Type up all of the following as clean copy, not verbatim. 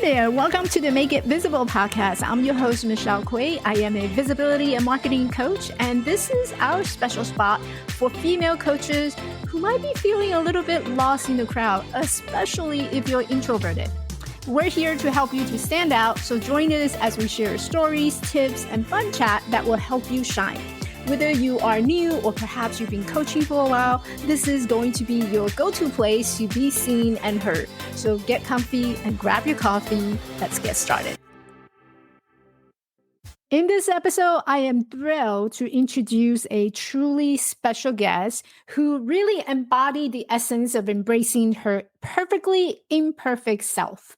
there. Welcome to the Make It Visible podcast. I'm your host, Michelle Kuei. I am a visibility and marketing coach, and this is our special spot for female coaches who might be feeling a little bit lost in the crowd, especially if you're introverted. We're here to help you to stand out, so join us as we share stories, tips, and fun chat that will help you shine. Whether you are new or perhaps you've been coaching for a while, this is going to be your go-to place to be seen and heard. So get comfy and grab your coffee. Let's get started. In this episode, I am thrilled to introduce a truly special guest who really embodied the essence of embracing her perfectly imperfect self.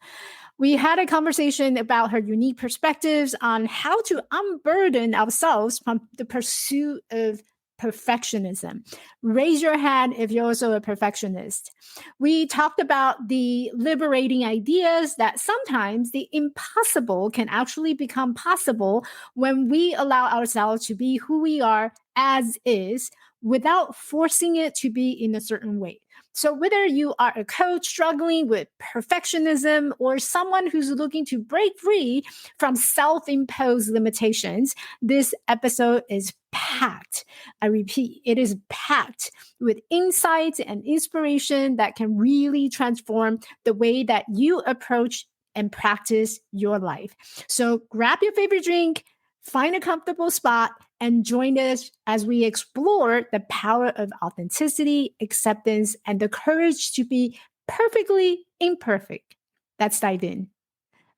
We had a conversation about her unique perspectives on how to unburden ourselves from the pursuit of perfectionism. Raise your hand if you're also a perfectionist. We talked about the liberating ideas that sometimes the impossible can actually become possible when we allow ourselves to be who we are as is without forcing it to be in a certain way. So whether you are a coach struggling with perfectionism or someone who's looking to break free from self-imposed limitations, this episode is packed. I repeat, it is packed with insights and inspiration that can really transform the way that you approach and practice your life. So grab your favorite drink, find a comfortable spot, and join us as we explore the power of authenticity, acceptance, and the courage to be perfectly imperfect. Let's dive in.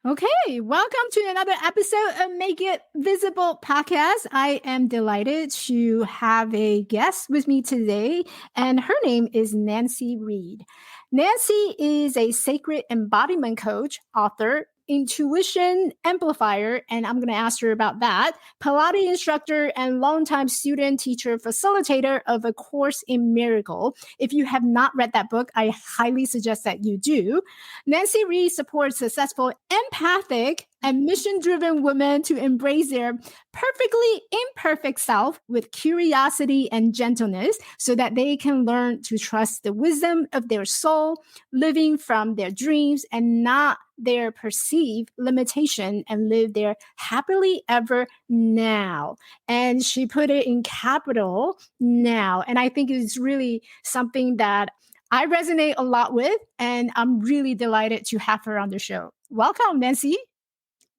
Okay, welcome to another episode of Make It Visible podcast. I am delighted to have a guest with me today, and her name is Nanci Reed. Nanci is a sacred embodiment coach, author, intuition amplifier, and I'm going to ask her about that, Pilates instructor, and longtime student, teacher, facilitator of A Course in Miracle. If you have not read that book, I highly suggest that you do. Nanci Reed supports successful, empathic, and mission-driven women to embrace their perfectly imperfect self with curiosity and gentleness so that they can learn to trust the wisdom of their soul, living from their dreams and not their perceived limitation, and live their happily ever now. And she put it in capital now. And I think it's really something that I resonate a lot with, and I'm really delighted to have her on the show. Welcome, Nanci.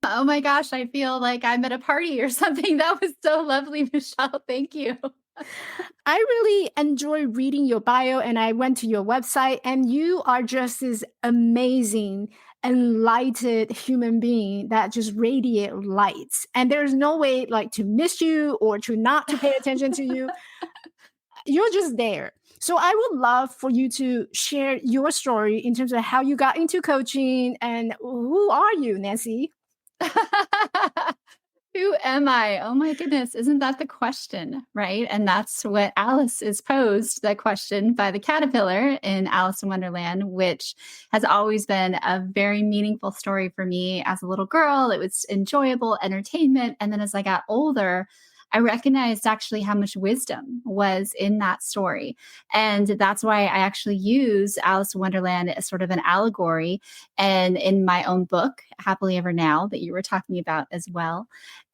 Oh my gosh, I feel like I'm at a party or something. That was so lovely, Michelle. Thank you. I really enjoy reading your bio, and I went to your website, and you are just this amazing, enlightened human being that just radiate lights. And there's no way like to miss you or to not to pay attention to you. You're just there. So I would love for you to share your story in terms of how you got into coaching, and who are you, Nanci? Who am I? Oh my goodness. Isn't that the question, right? And that's what Alice is posed, that question by the caterpillar in Alice in Wonderland, which has always been a very meaningful story for me as a little girl. It was enjoyable entertainment. And then as I got older, I recognized actually how much wisdom was in that story. And that's why I actually use Alice in Wonderland as sort of an allegory, and in my own book, Happily Ever Now, that you were talking about as well.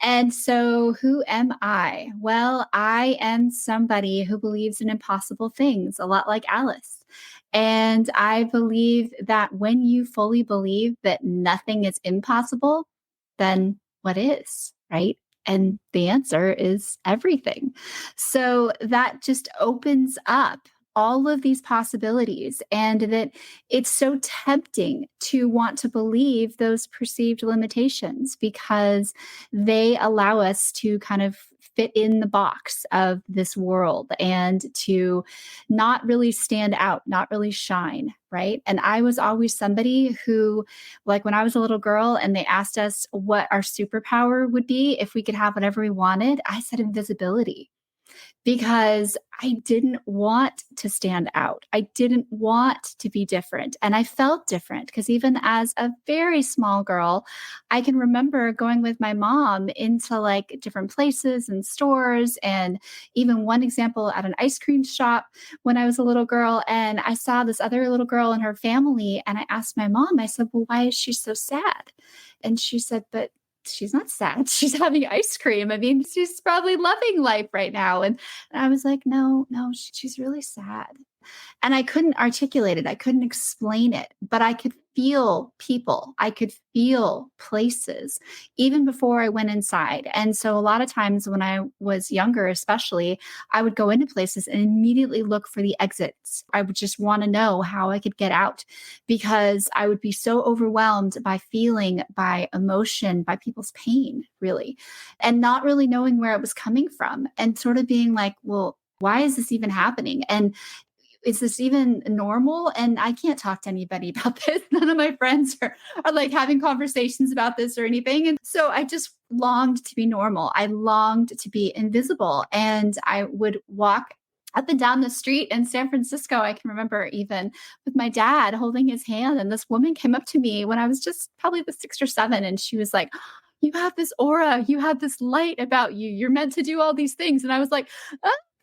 And so who am I? Well, I am somebody who believes in impossible things, a lot like Alice. And I believe that when you fully believe that nothing is impossible, then what is, right? And the answer is everything. So that just opens up all of these possibilities, and that it's so tempting to want to believe those perceived limitations because they allow us to kind of fit in the box of this world and to not really stand out, not really shine, right? And I was always somebody who, like when I was a little girl and they asked us what our superpower would be if we could have whatever we wanted, I said invisibility. because I didn't want to stand out. I didn't want to be different. And I felt different because even as a very small girl, I can remember going with my mom into like different places and stores. And even one example at an ice cream shop when I was a little girl. And I saw this other little girl and her family. And I asked my mom, I said, well, why is she so sad? And she said, but she's not sad. She's having ice cream. I mean, she's probably loving life right now. And I was like, no, no, she's really sad. And I couldn't articulate it. I couldn't explain it, but I could feel people. I could feel places even before I went inside. And so a lot of times when I was younger, especially, I would go into places and immediately look for the exits. I would just want to know how I could get out because I would be so overwhelmed by feeling, by emotion, by people's pain, really, and not really knowing where it was coming from and sort of being like, well, why is this even happening? And is this even normal? And I can't talk to anybody about this. None of my friends are like having conversations about this or anything. And so I just longed to be normal. I longed to be invisible. And I would walk up and down the street in San Francisco. I can remember even with my dad holding his hand. And this woman came up to me when I was just probably the 6 or 7. And she was like, you have this aura, you have this light about you. You're meant to do all these things. And I was like,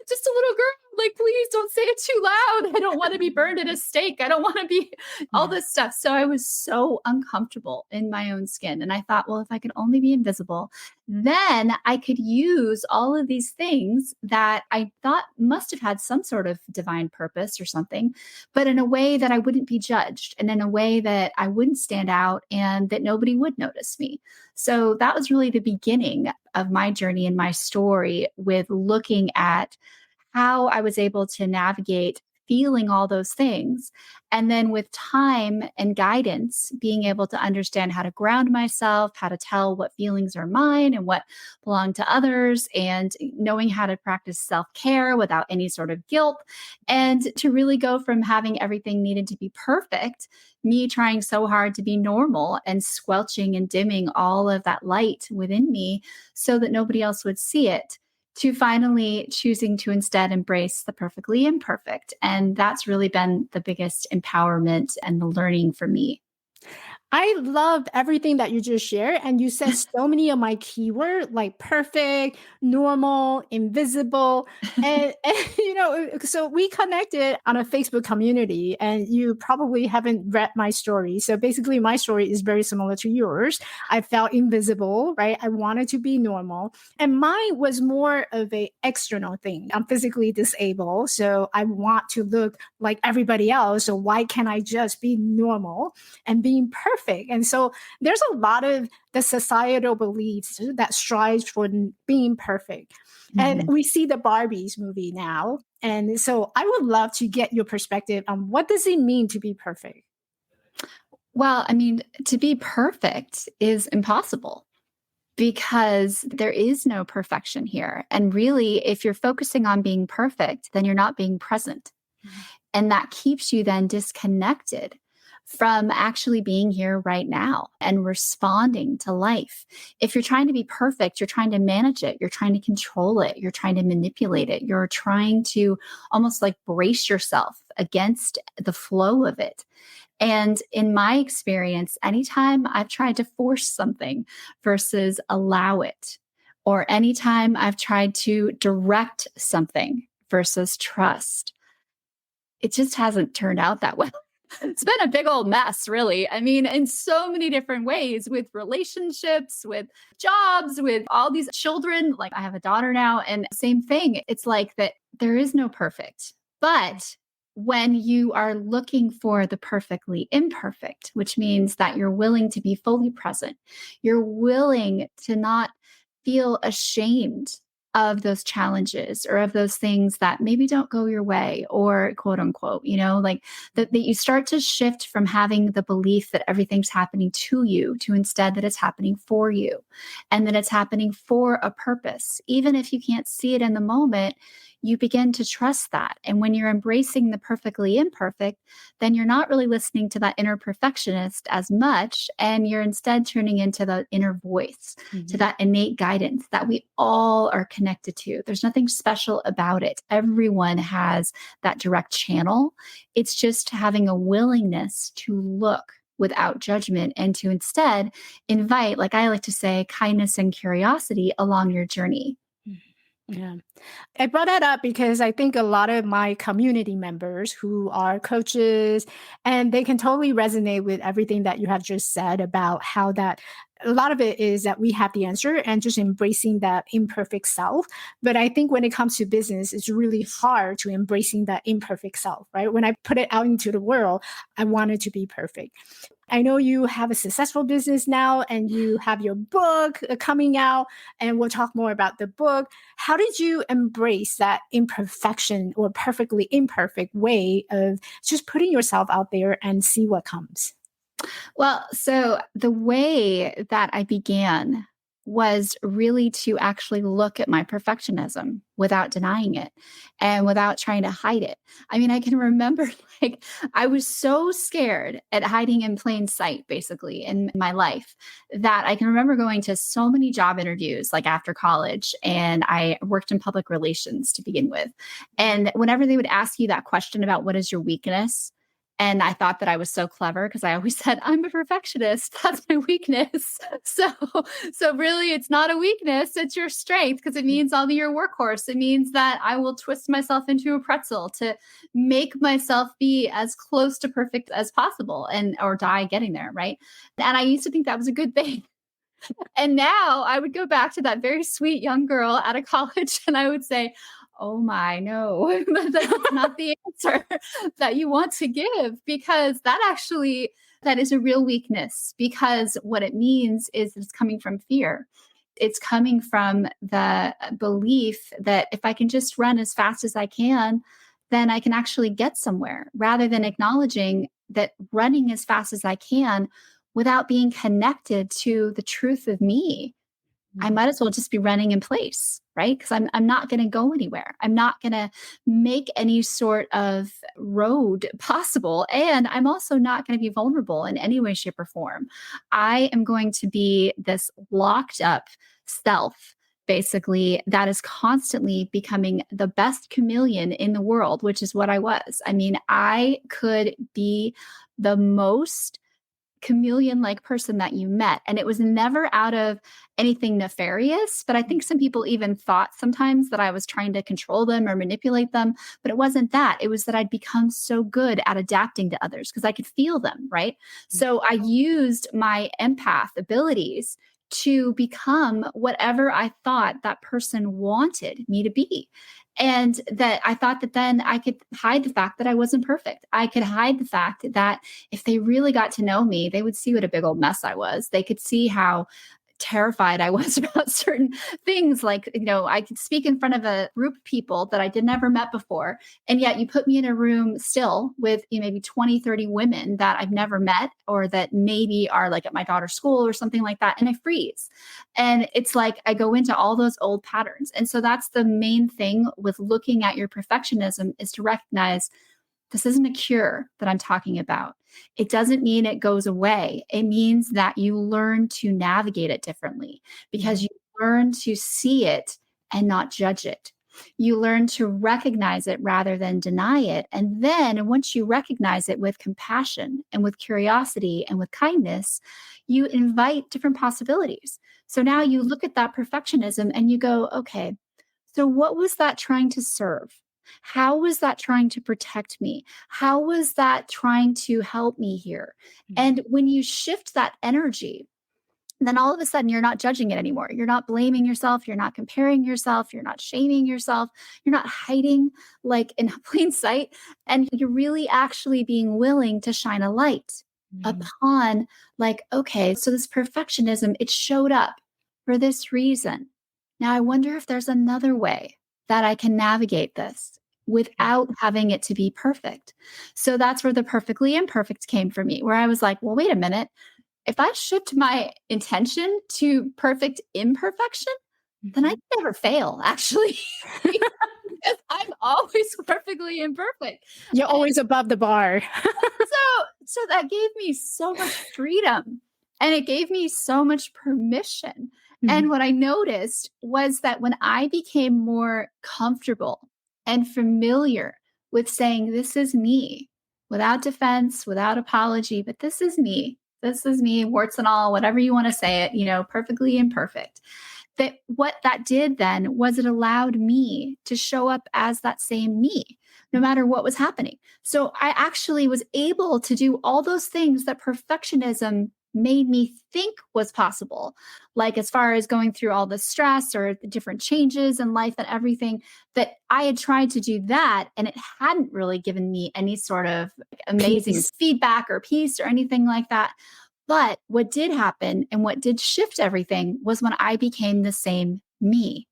just a little girl. Like, please don't say it too loud. I don't want to be burned at a stake. I don't want to be all this stuff. So I was so uncomfortable in my own skin. And I thought, well, if I could only be invisible, then I could use all of these things that I thought must have had some sort of divine purpose or something, but in a way that I wouldn't be judged and in a way that I wouldn't stand out and that nobody would notice me. So that was really the beginning of my journey and my story with looking at how I was able to navigate feeling all those things. And then with time and guidance, being able to understand how to ground myself, how to tell what feelings are mine and what belong to others, and knowing how to practice self care without any sort of guilt. And to really go from having everything needed to be perfect, me trying so hard to be normal and squelching and dimming all of that light within me so that nobody else would see it, to finally choosing to instead embrace the perfectly imperfect. And that's really been the biggest empowerment and the learning for me. I loved everything that you just shared. And you said so many of my keywords like perfect, normal, invisible. And, so we connected on a Facebook community, and you probably haven't read my story. So basically, my story is very similar to yours. I felt invisible, right? I wanted to be normal. And mine was more of a external thing. I'm physically disabled, so I want to look like everybody else. So why can't I just be normal and being perfect? And so there's a lot of the societal beliefs that strives for being perfect. And Mhm. we see the Barbies movie now. And so I would love to get your perspective on what does it mean to be perfect? Well, I mean, to be perfect is impossible because there is no perfection here. And really, if you're focusing on being perfect, then you're not being present. And that keeps you then disconnected from actually being here right now and responding to life. If you're trying to be perfect, you're trying to manage it, you're trying to control it, you're trying to manipulate it, you're trying to almost like brace yourself against the flow of it. And in my experience, anytime I've tried to force something versus allow it, or anytime I've tried to direct something versus trust, it just hasn't turned out that well. It's been a big old mess, really. I mean, in so many different ways with relationships, with jobs, with all these children. Like I have a daughter now, and same thing. It's like that there is no perfect. But when you are looking for the perfectly imperfect, which means that you're willing to be fully present, you're willing to not feel ashamed of those challenges or of those things that maybe don't go your way or quote unquote, like that you start to shift from having the belief that everything's happening to you to instead that it's happening for you and that it's happening for a purpose. Even if you can't see it in the moment, you begin to trust that. And when you're embracing the perfectly imperfect, then you're not really listening to that inner perfectionist as much. And you're instead turning into the inner voice, to that innate guidance that we all are connected to. There's nothing special about it. Everyone has that direct channel. It's just having a willingness to look without judgment and to instead invite, like I like to say, kindness and curiosity along your journey. Yeah. I brought that up because I think a lot of my community members who are coaches and they can totally resonate with everything that you have just said about how that a lot of it is that we have the answer and just embracing that imperfect self. But I think when it comes to business, it's really hard to embracing that imperfect self, right? When I put it out into the world, I want it to be perfect. I know you have a successful business now and you have your book coming out, and we'll talk more about the book. How did you embrace that imperfection or perfectly imperfect way of just putting yourself out there and see what comes? Well, so the way that I began was really to actually look at my perfectionism without denying it and without trying to hide it. I mean, I can remember like I was so scared at hiding in plain sight, basically, in my life that I can remember going to so many job interviews like after college, and I worked in public relations to begin with. And whenever they would ask you that question about what is your weakness, and I thought that I was so clever because I always said, I'm a perfectionist. That's my weakness. So really it's not a weakness. It's your strength because it means I'll be your workhorse. It means that I will twist myself into a pretzel to make myself be as close to perfect as possible and or die getting there. Right. And I used to think that was a good thing. And now I would go back to that very sweet young girl out of college and I would say, oh my, no, that's not the answer that you want to give because that is a real weakness because what it means is it's coming from fear. It's coming from the belief that if I can just run as fast as I can, then I can actually get somewhere rather than acknowledging that running as fast as I can without being connected to the truth of me, I might as well just be running in place, right? Because I'm not going to go anywhere. I'm not going to make any sort of road possible. And I'm also not going to be vulnerable in any way, shape, or form. I am going to be this locked up self, basically, that is constantly becoming the best chameleon in the world, which is what I was. I mean, I could be the most chameleon like person that you met. And it was never out of anything nefarious. But I think some people even thought sometimes that I was trying to control them or manipulate them. But it wasn't that. It was that I'd become so good at adapting to others because I could feel them, right? So I used my empath abilities to become whatever I thought that person wanted me to be. And that I thought that then I could hide the fact that I wasn't perfect. I could hide the fact that if they really got to know me, they would see what a big old mess I was. They could see how terrified I was about certain things. Like, I could speak in front of a group of people that I did never met before. And yet you put me in a room still with maybe 20, 30 women that I've never met or that maybe are like at my daughter's school or something like that. And I freeze. And it's like I go into all those old patterns. And so that's the main thing with looking at your perfectionism is to recognize this isn't a cure that I'm talking about. It doesn't mean it goes away. It means that you learn to navigate it differently because you learn to see it and not judge it. You learn to recognize it rather than deny it. And then once you recognize it with compassion and with curiosity and with kindness, you invite different possibilities. So now you look at that perfectionism and you go, okay, so what was that trying to serve? How was that trying to protect me? How was that trying to help me here? And when you shift that energy, then all of a sudden you're not judging it anymore. You're not blaming yourself. You're not comparing yourself. You're not shaming yourself. You're not hiding like in plain sight. And you're really actually being willing to shine a light upon, like, okay, so this perfectionism, it showed up for this reason. Now I wonder if there's another way that I can navigate this without having it to be perfect. So that's where the perfectly imperfect came for me, where I was like, well, wait a minute. If I shift my intention to perfect imperfection, then I can never fail, actually. because I'm always perfectly imperfect. You're always above the bar. So that gave me so much freedom and it gave me so much permission. And Mhm. what I noticed was that when I became more comfortable and familiar with saying, this is me, without defense, without apology, but this is me. This is me, warts and all, whatever you want to say it, perfectly imperfect. That what that did then was it allowed me to show up as that same me, no matter what was happening. So I actually was able to do all those things that perfectionism made me think was possible. Like as far as going through all the stress or the different changes in life and everything, that I had tried to do that and it hadn't really given me any sort of amazing Peace. feedback or peace or anything like that. But what did happen and what did shift everything was when I became the same me,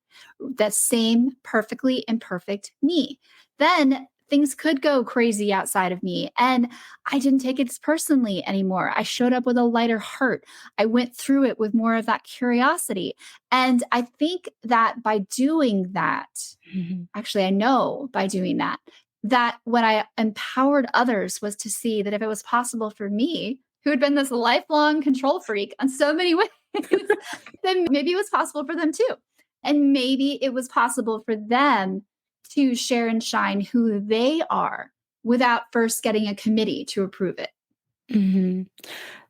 that same perfectly imperfect me. Then things could go crazy outside of me. And I didn't take it personally anymore. I showed up with a lighter heart. I went through it with more of that curiosity. And I think that by doing that, Mhm. actually, I know by doing that, that what I empowered others was to see that if it was possible for me, who had been this lifelong control freak on so many ways, then maybe it was possible for them too. And maybe it was possible for them to share and shine who they are without first getting a committee to approve it. Mhm.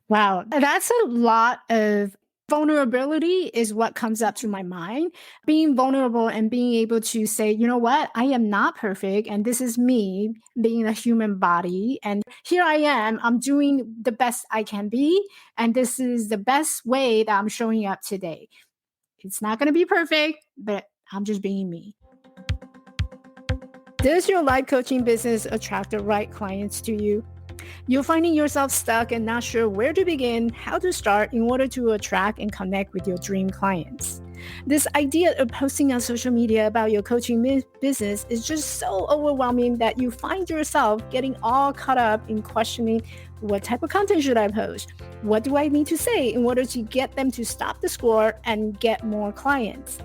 Wow, that's a lot of vulnerability is what comes up to my mind. Being vulnerable and being able to say, you know what, I am not perfect, and this is me being a human body. And here I am, I'm doing the best I can be. And this is the best way that I'm showing up today. It's not going to be perfect, but I'm just being me. Does your life coaching business attract the right clients to you? You're finding yourself stuck and not sure where to begin, how to start in order to attract and connect with your dream clients. This idea of posting on social media about your coaching business is just so overwhelming that you find yourself getting all caught up in questioning, what type of content should I post? What do I need to say in order to get them to stop the score and get more clients?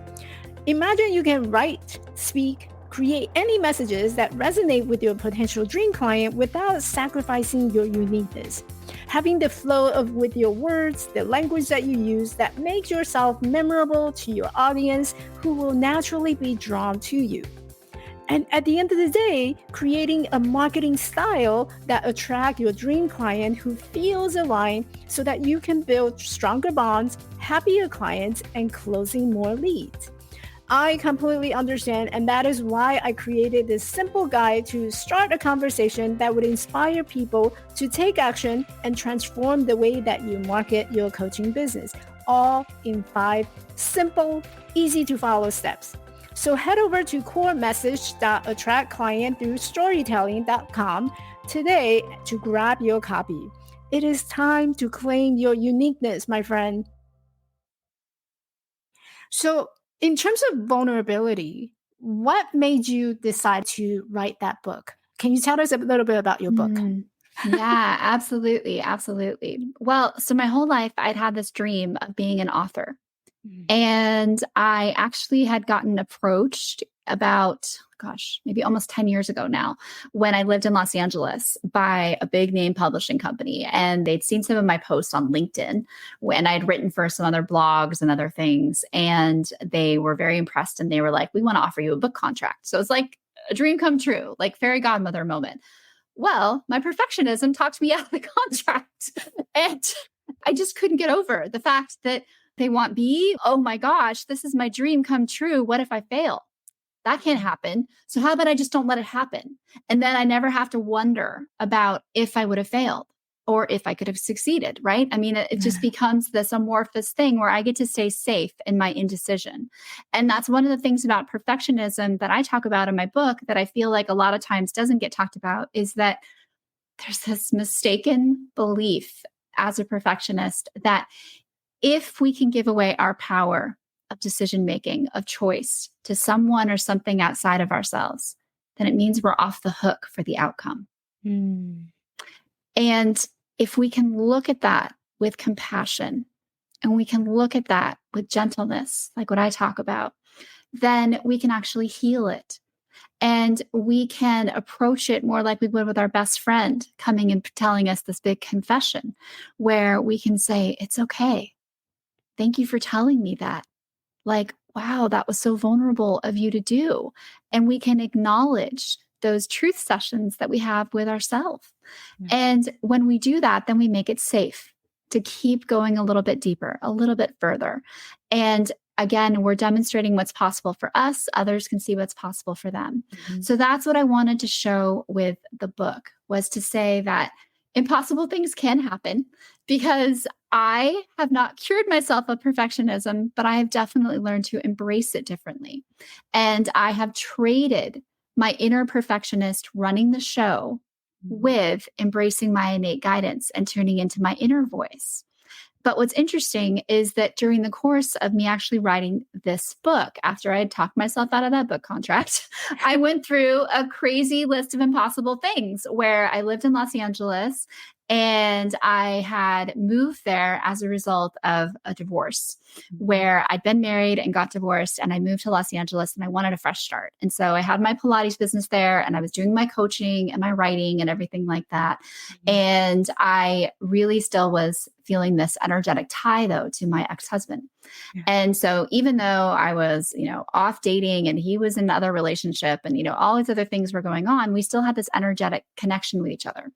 Imagine you can write, speak, create any messages that resonate with your potential dream client without sacrificing your uniqueness. Having the flow of with your words, the language that you use that makes yourself memorable to your audience who will naturally be drawn to you. And at the end of the day, creating a marketing style that attracts your dream client who feels aligned so that you can build stronger bonds, happier clients, and closing more leads. I completely understand, and that is why I created this simple guide to start a conversation that would inspire people to take action and transform the way that you market your coaching business, all in 5 simple, easy to follow steps. So head over to coremessage.attractclientthroughstorytelling.com today to grab your copy. It is time to claim your uniqueness, my friend. So, in terms of vulnerability, what made you decide to write that book? Can you tell us a little bit about your book? Mm. Yeah, absolutely. Absolutely. Well, so my whole life, I'd had this dream of being an author. Mhm. And I actually had gotten approached about, gosh, maybe almost 10 years ago now, when I lived in Los Angeles by a big name publishing company. And they'd seen some of my posts on LinkedIn when I'd written for some other blogs and other things. And they were very impressed and they were like, we want to offer you a book contract. So it's like a dream come true, like fairy godmother moment. Well, my perfectionism talked me out of the contract. And I just couldn't get over the fact that they want me. Oh my gosh, this is my dream come true. What if I fail? That can't happen. So how about I just don't let it happen? And then I never have to wonder about if I would have failed or if I could have succeeded, right? I mean, it just becomes this amorphous thing where I get to stay safe in my indecision. And that's one of the things about perfectionism that I talk about in my book that I feel like a lot of times doesn't get talked about is that there's this mistaken belief as a perfectionist that if we can give away our power of decision making, of choice to someone or something outside of ourselves, then it means we're off the hook for the outcome. Mm. And if we can look at that with compassion and we can look at that with gentleness, like what I talk about, then we can actually heal it And we can approach it more like we would with our best friend coming and telling us this big confession, where we can say, it's okay. Thank you for telling me that. Like, wow, that was so vulnerable of you to do. And we can acknowledge those truth sessions that we have with ourselves. Yeah. And when we do that, then we make it safe to keep going a little bit deeper, a little bit further. And again, we're demonstrating what's possible for us. Others can see what's possible for them. Mhm. So that's what I wanted to show with the book, was to say that impossible things can happen, because I have not cured myself of perfectionism, but I have definitely learned to embrace it differently. And I have traded my inner perfectionist running the show with embracing my innate guidance and tuning into my inner voice. But what's interesting is that during the course of me actually writing this book, after I had talked myself out of that book contract, I went through a crazy list of impossible things where I lived in Los Angeles and I had moved there as a result of a divorce, where I'd been married and got divorced, and I moved to Los Angeles and I wanted a fresh start. And so I had my Pilates business there and I was doing my coaching and my writing and everything like that. And I really still was feeling this energetic tie, though, to my ex-husband. Yeah. And so even though I was, off dating and he was in another relationship and, all these other things were going on, we still had this energetic connection with each other.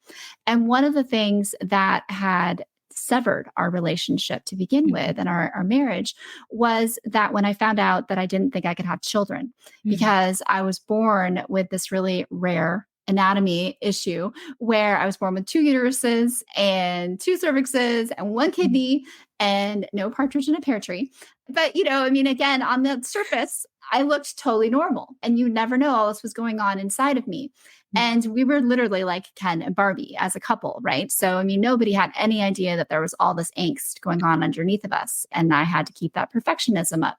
And one of the things that had severed our relationship to begin with and our marriage was that when I found out that I didn't think I could have children, because I was born with this really rare anatomy issue where I was born with 2 uteruses and 2 cervixes and 1 kidney and no partridge in a pear tree. But, again, on the surface, I looked totally normal, and you never know all this was going on inside of me. And we were literally like Ken and Barbie as a couple, right? So, nobody had any idea that there was all this angst going on underneath of us. And I had to keep that perfectionism up.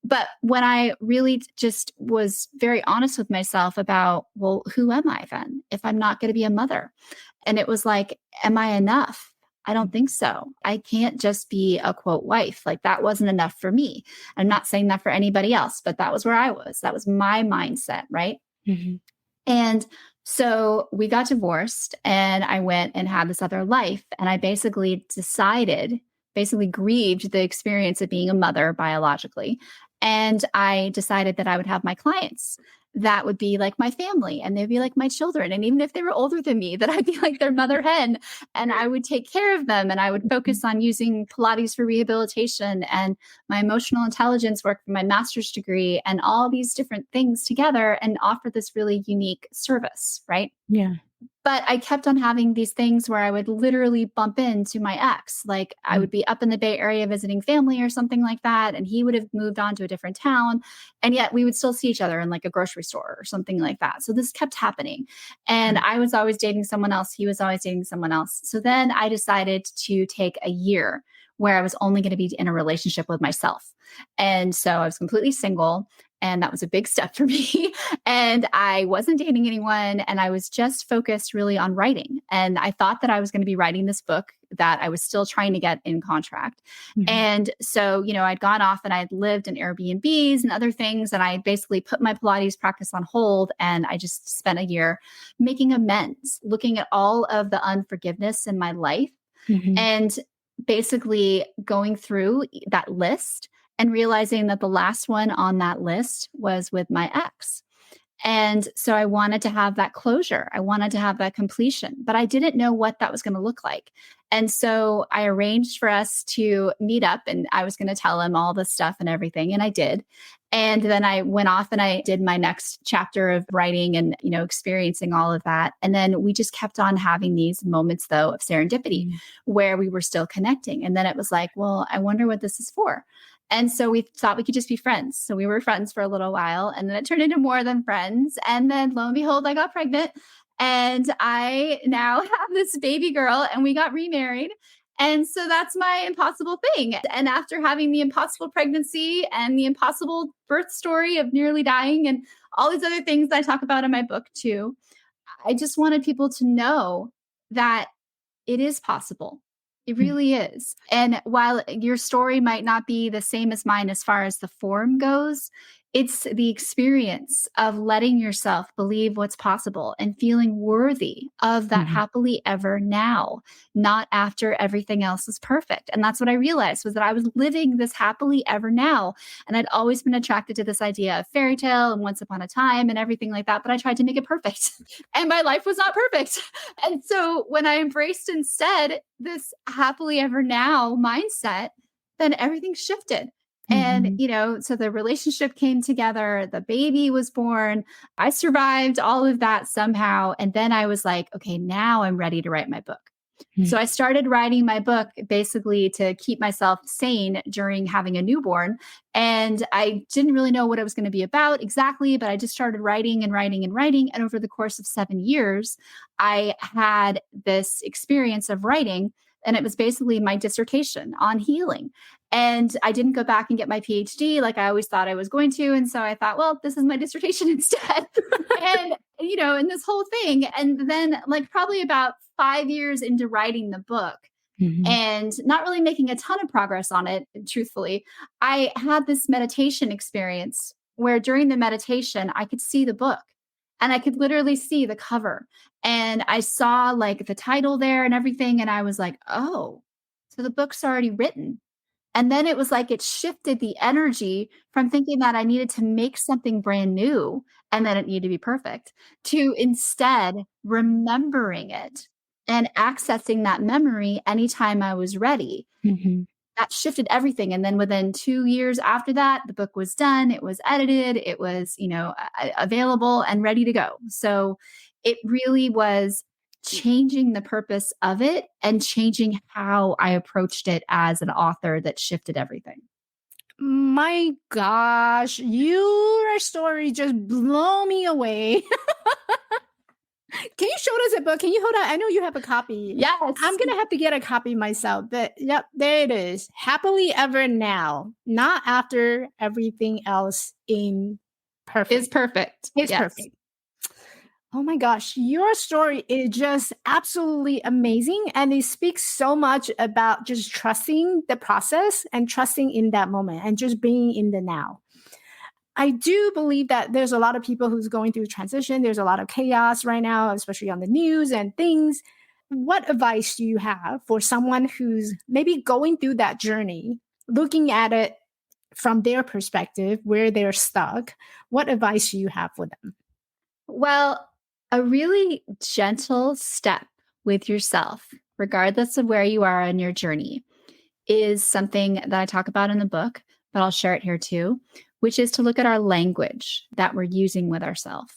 But when I really just was very honest with myself about, well, who am I then if I'm not going to be a mother? And it was like, am I enough? I don't think so. I can't just be a quote wife. Like, that wasn't enough for me. I'm not saying that for anybody else, but that was where I was. That was my mindset, right? Mhm. And so we got divorced and I went and had this other life. And I basically grieved the experience of being a mother biologically. And I decided that I would have my clients that would be like my family and they'd be like my children. And even if they were older than me, that I'd be like their mother hen and I would take care of them. And I would focus on using Pilates for rehabilitation and my emotional intelligence work for my master's degree and all these different things together and offer this really unique service, right? Yeah. But I kept on having these things where I would literally bump into my ex. Like, I would be up in the Bay Area visiting family or something like that. And he would have moved on to a different town. And yet we would still see each other in like a grocery store or something like that. So this kept happening. And I was always dating someone else. He was always dating someone else. So then I decided to take a year where I was only going to be in a relationship with myself. And so I was completely single. And that was a big step for me. And I wasn't dating anyone. And I was just focused really on writing. And I thought that I was going to be writing this book that I was still trying to get in contract. And so, I'd gone off and I'd lived in Airbnbs and other things. And I basically put my Pilates practice on hold. And I just spent a year making amends, looking at all of the unforgiveness in my life and basically going through that list and realizing that the last one on that list was with my ex. And so I wanted to have that closure. I wanted to have that completion, but I didn't know what that was going to look like. And so I arranged for us to meet up and I was going to tell him all this stuff and everything. And I did. And then I went off and I did my next chapter of writing and, experiencing all of that. And then we just kept on having these moments, though, of serendipity where we were still connecting. And then it was like, well, I wonder what this is for. And so we thought we could just be friends. So we were friends for a little while and then it turned into more than friends. And then lo and behold, I got pregnant and I now have this baby girl and we got remarried. And so that's my impossible thing. And after having the impossible pregnancy and the impossible birth story of nearly dying and all these other things that I talk about in my book too, I just wanted people to know that it is possible. It really is. And while your story might not be the same as mine as far as the form goes, It's the experience of letting yourself believe what's possible and feeling worthy of that Mhm. happily ever now, not after everything else is perfect. And that's what I realized was that I was living this happily ever now. And I'd always been attracted to this idea of fairy tale and once upon a time and everything like that, but I tried to make it perfect. And my life was not perfect. And so when I embraced instead this happily ever now mindset, then everything shifted. And, Mhm. so the relationship came together, the baby was born, I survived all of that somehow. And then I was like, okay, now I'm ready to write my book. So I started writing my book basically to keep myself sane during having a newborn. And I didn't really know what it was going to be about exactly, but I just started writing and writing and writing. And over the course of 7 years, I had this experience of writing. And it was basically my dissertation on healing. And I didn't go back and get my PhD like I always thought I was going to. And so I thought, well, this is my dissertation instead. And, and this whole thing. And then, like, probably about 5 years into writing the book Mhm. and not really making a ton of progress on it, truthfully, I had this meditation experience where during the meditation, I could see the book and I could literally see the cover. And I saw like the title there and everything. And I was like, oh, so the book's already written. And then it was like it shifted the energy from thinking that I needed to make something brand new and that it needed to be perfect to instead remembering it and accessing that memory anytime I was ready. Mhm. That shifted everything. And then within 2 years after that, the book was done, it was edited, it was, available and ready to go. So it really was changing the purpose of it and changing how I approached it as an author that shifted everything. My gosh, your story just blow me away. Can you show us a book? Can you hold on? I know you have a copy. I'm Yes, gonna have to get a copy myself. But yep, there it is. Happily ever now, not after everything else in is perfect. perfect. It's Yes. perfect. Oh my gosh, your story is just absolutely amazing. And it speaks so much about just trusting the process and trusting in that moment and just being in the now. I do believe that there's a lot of people who's going through transition. There's a lot of chaos right now, especially on the news and things. What advice do you have for someone who's maybe going through that journey, looking at it from their perspective, where they're stuck? What advice do you have for them? Well, a really gentle step with yourself, regardless of where you are on your journey, is something that I talk about in the book, but I'll share it here too, which is to look at our language that we're using with ourselves.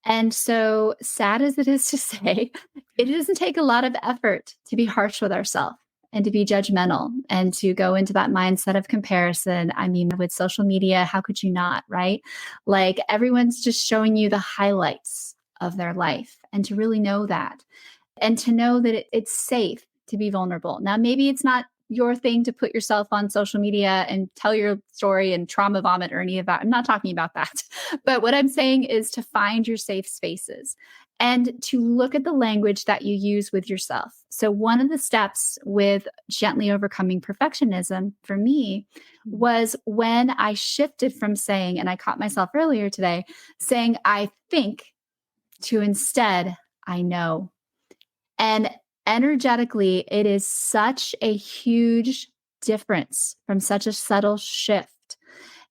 And so, sad as it is to say, it doesn't take a lot of effort to be harsh with ourselves and to be judgmental and to go into that mindset of comparison. I mean, with social media, how could you not, right? Like everyone's just showing you the highlights of their life, and to really know that and to know that it's safe to be vulnerable. Now, maybe it's not your thing to put yourself on social media and tell your story and trauma vomit or any of that. I'm not talking about that. But what I'm saying is to find your safe spaces and to look at the language that you use with yourself. So, one of the steps with gently overcoming perfectionism for me was when I shifted from saying, and I caught myself earlier today, saying, I think to instead, I know. And energetically, it is such a huge difference from such a subtle shift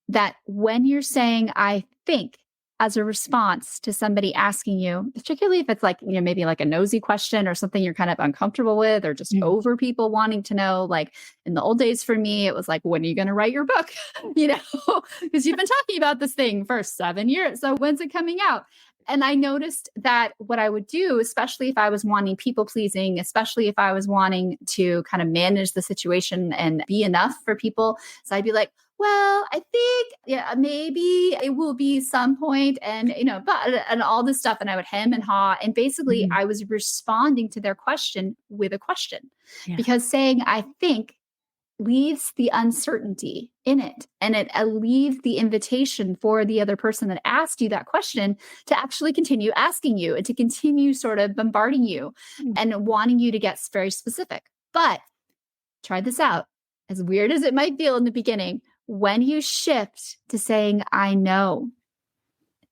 that when you're saying, I think, as a response to somebody asking you, particularly if it's like, maybe like a nosy question or something you're kind of uncomfortable with, or just Mm. over people wanting to know, like in the old days for me, it was like, when are you going to write your book? Because you've been talking about this thing for 7 years. So when's it coming out? And I noticed that what I would do, especially if I was wanting people pleasing, especially if I was wanting to kind of manage the situation and be enough for people. So I'd be like, well, I think, yeah, maybe it will be some point and, but, and all this stuff. And I would hem and haw. And basically, Mhm. I was responding to their question with a question Yeah. because saying, I think, leaves the uncertainty in it, and it leaves the invitation for the other person that asked you that question to actually continue asking you and to continue sort of bombarding you Mm. and wanting you to get very specific. But try this out. As weird as it might feel in the beginning, when you shift to saying, I know,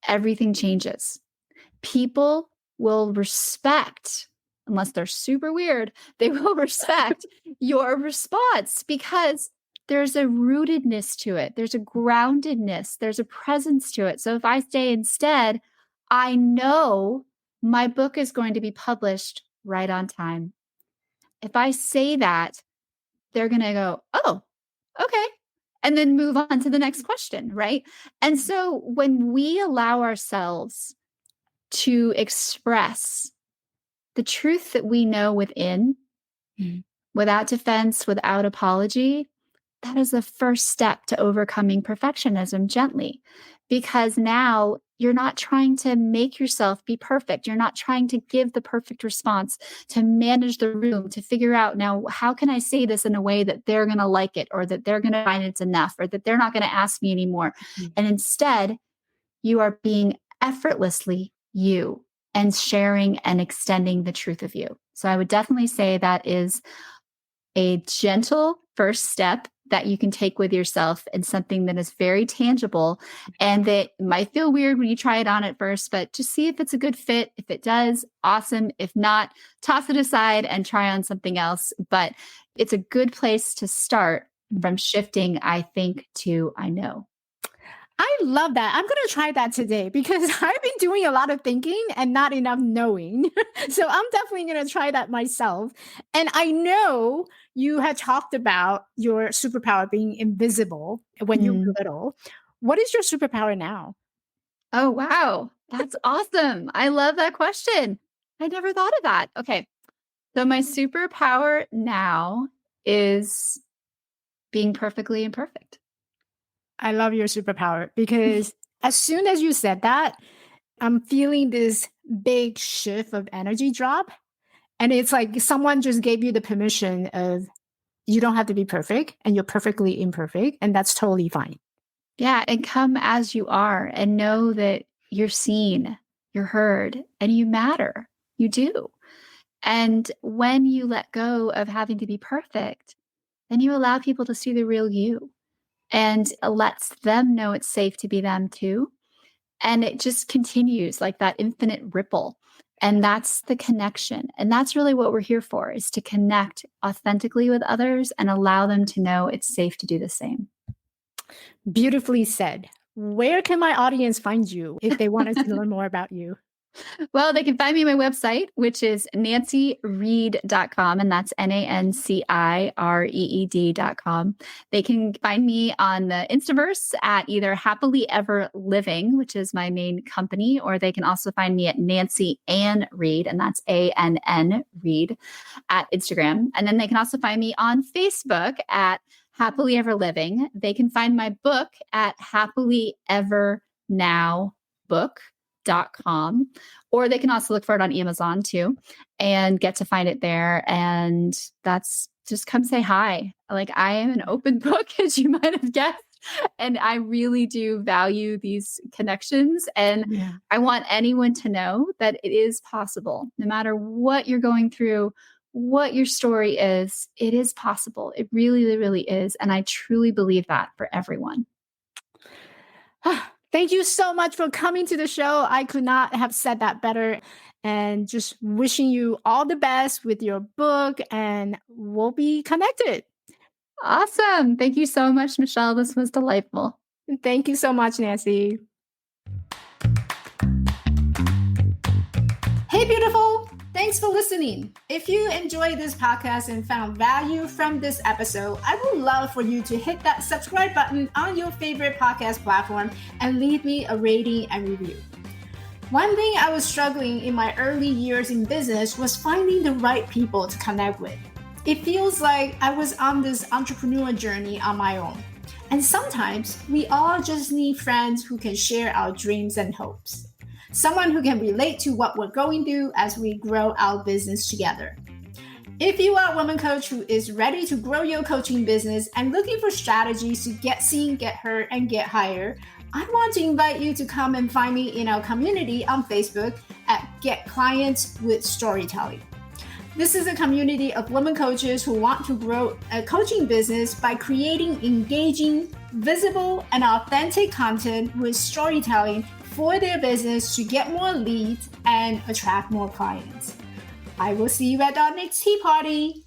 everything changes. People will respect, unless they're super weird, they will respect your response because there's a rootedness to it. There's a groundedness. There's a presence to it. So if I say instead, I know my book is going to be published right on time. If I say that, they're going to go, oh, okay. And then move on to the next question, right? And so when we allow ourselves to express the truth that we know within, without defense, without apology, that is the first step to overcoming perfectionism gently. Because now you're not trying to make yourself be perfect. You're not trying to give the perfect response, to manage the room, to figure out now, how can I say this in a way that they're going to like it, or that they're going to find it's enough, or that they're not going to ask me anymore. And instead, you are being effortlessly you and sharing and extending the truth of you. So I would definitely say that is a gentle first step that you can take with yourself, and something that is very tangible, and that might feel weird when you try it on at first, but just see if it's a good fit. If it does, awesome. If not, toss it aside and try on something else. But it's a good place to start from shifting, I think, to I know. I love that. I'm going to try that today because I've been doing a lot of thinking and not enough knowing. So I'm definitely going to try that myself. And I know you had talked about your superpower being invisible when you were little. What is your superpower now? Oh, wow. That's awesome. I love that question. I never thought of that. Okay. So my superpower now is being perfectly imperfect. I love your superpower because as soon as you said that, I'm feeling this big shift of energy drop. And it's like someone just gave you the permission of you don't have to be perfect and you're perfectly imperfect. And that's totally fine. Yeah. And come as you are and know that you're seen, you're heard, and you matter. You do. And when you let go of having to be perfect, then you allow people to see the real you, and lets them know it's safe to be them too. And it just continues like that infinite ripple. And that's the connection. And that's really what we're here for, is to connect authentically with others and allow them to know it's safe to do the same. Beautifully said. Where can my audience find you if they wanted to learn more about you? Well, they can find me on my website, which is nancireed.com, and that's NanciReed.com. They can find me on the Instaverse at either Happily Ever Living, which is my main company, or they can also find me at Nanci Ann Reed, and that's ANN Reed at Instagram. And then they can also find me on Facebook at Happily Ever Living. They can find my book at happilyeverNowBook.com, or they can also look for it on Amazon too and get to find it there. And that's just come say hi. Like, I am an open book, as you might have guessed. And I really do value these connections. And I want anyone to know that it is possible, no matter what you're going through, what your story is, it is possible. It really, really is. And I truly believe that for everyone. Thank you so much for coming to the show. I could not have said that better. And just wishing you all the best with your book, and we'll be connected. Awesome. Thank you so much, Michelle. This was delightful. Thank you so much, Nanci. Hey, beautiful. Thanks for listening. If you enjoyed this podcast and found value from this episode, I would love for you to hit that subscribe button on your favorite podcast platform and leave me a rating and review. One thing I was struggling in my early years in business was finding the right people to connect with. It feels like I was on this entrepreneur journey on my own. And sometimes we all just need friends who can share our dreams and hopes. Someone who can relate to what we're going through as we grow our business together. If you are a woman coach who is ready to grow your coaching business and looking for strategies to get seen, get heard, and get hired, I want to invite you to come and find me in our community on Facebook at Get Clients with Storytelling. This is a community of women coaches who want to grow a coaching business by creating engaging, visible, and authentic content with storytelling for their business to get more leads and attract more clients. I will see you at our next tea party.